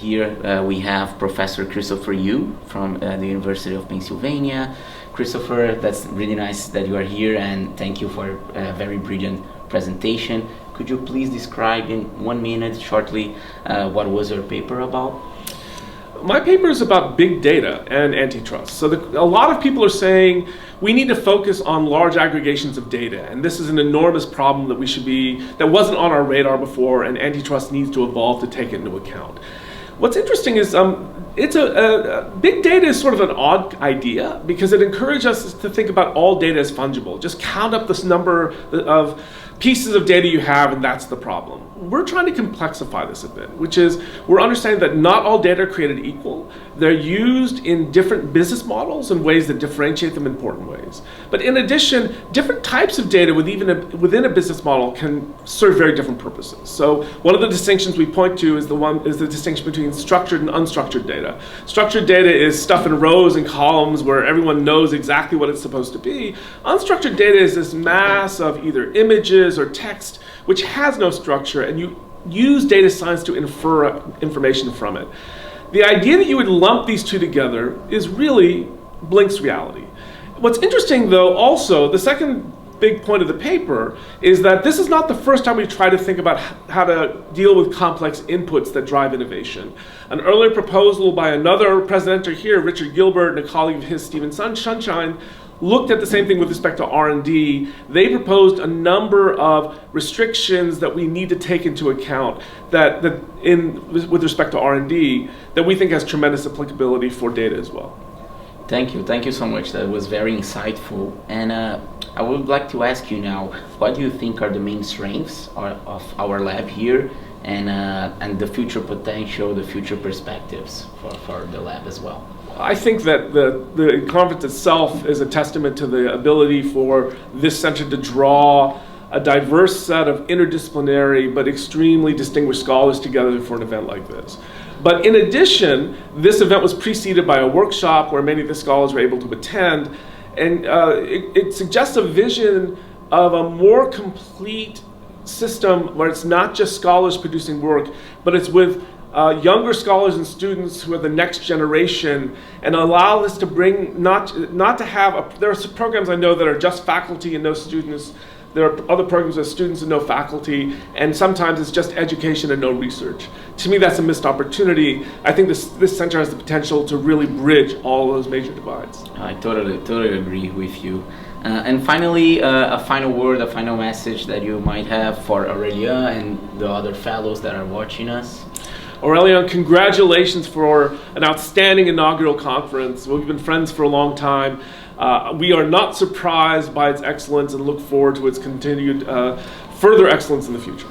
Here we have Professor Christopher Yu from the University of Pennsylvania. Christopher, that's really nice that you are here, and thank you for a very brilliant presentation. Could you please describe in 1 minute shortly what was your paper about? My paper is about big data and antitrust. So a lot of people are saying we need to focus on large aggregations of data, and this is an enormous problem that wasn't on our radar before, and antitrust needs to evolve to take it into account. What's interesting is big data is sort of an odd idea because it encourages us to think about all data as fungible. Just count up this number of pieces of data you have, and that's the problem. We're trying to complexify this a bit, which is we're understanding that not all data are created equal. They're used in different business models in ways that differentiate them in important ways. But in addition, different types of data within a business model can serve very different purposes. So one of the distinctions we point to is the distinction between structured and unstructured data. Structured data is stuff in rows and columns where everyone knows exactly what it's supposed to be. Unstructured data is this mass of either images or text which has no structure, and you use data science to infer information from it. The idea that you would lump these two together is really blinks reality. What's interesting, though, also, the second big point of the paper is that this is not the first time we try to think about how to deal with complex inputs that drive innovation. An earlier proposal by another presenter here, Richard Gilbert, and a colleague of his, Stephen Sunshine, looked at the same thing with respect to R&D. They proposed a number of restrictions that we need to take into account with respect to R&D that we think has tremendous applicability for data as well. Thank you so much. That was very insightful. And I would like to ask you now, what do you think are the main strengths of our lab here, and the future potential, the future perspectives for the lab as well? I think that the conference itself is a testament to the ability for this center to draw a diverse set of interdisciplinary but extremely distinguished scholars together for an event like this. But in addition, this event was preceded by a workshop where many of the scholars were able to attend, and it suggests a vision of a more complete system where it's not just scholars producing work, but it's with younger scholars and students who are the next generation, and allow us to bring not to have there are some programs I know that are just faculty and no students. There are other programs with students and no faculty, and sometimes it's just education and no research. To me, that's a missed opportunity. I think this center has the potential to really bridge all those major divides. I totally agree with you. And finally, a final word, a final message that you might have for Aurelia and the other fellows that are watching us. Aurelian, congratulations for an outstanding inaugural conference. We've been friends for a long time. We are not surprised by its excellence and look forward to its continued further excellence in the future.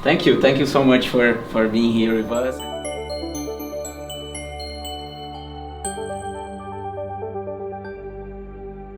Thank you so much for being here with us.